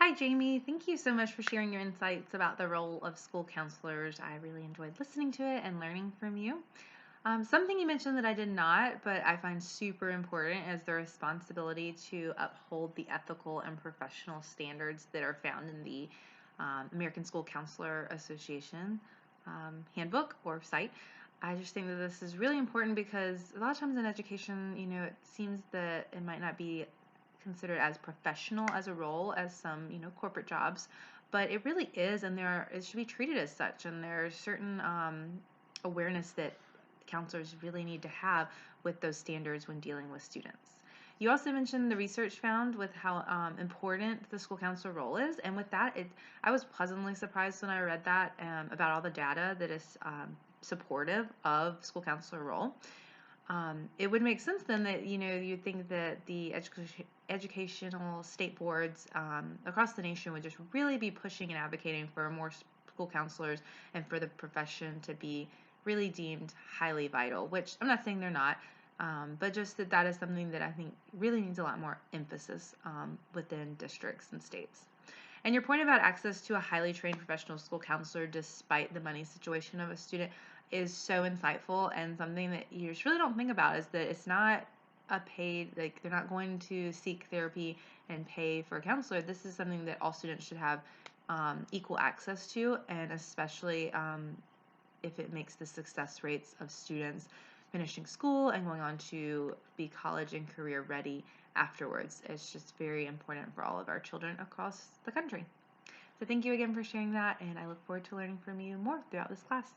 Hi, Jamie. Thank you so much for sharing your insights about the role of school counselors. I really enjoyed listening to it and learning from you. Something you mentioned that I did not, but I find super important is the responsibility to uphold the ethical and professional standards that are found in the American School Counselor Association handbook or site. I just think that this is really important because a lot of times in education, it seems that it might not be considered as professional as a role as some, corporate jobs, but it really is, and it should be treated as such. And there's certain awareness that counselors really need to have with those standards when dealing with students. You also mentioned the research found with how important the school counselor role is, and with that, I was pleasantly surprised when I read that about all the data that is supportive of school counselor role. It would make sense then that you'd think that the educational state boards across the nation would just really be pushing and advocating for more school counselors and for the profession to be really deemed highly vital, which I'm not saying they're not, but just that is something that I think really needs a lot more emphasis within districts and states. And your point about access to a highly trained professional school counselor despite the money situation of a student is so insightful, and something that you just really don't think about is that it's not a paid, like they're not going to seek therapy and pay for a counselor. This is something that all students should have equal access to, and especially if it makes the success rates of students finishing school and going on to be college and career ready afterwards. It's just very important for all of our children across the country. So thank you again for sharing that, and I look forward to learning from you more throughout this class.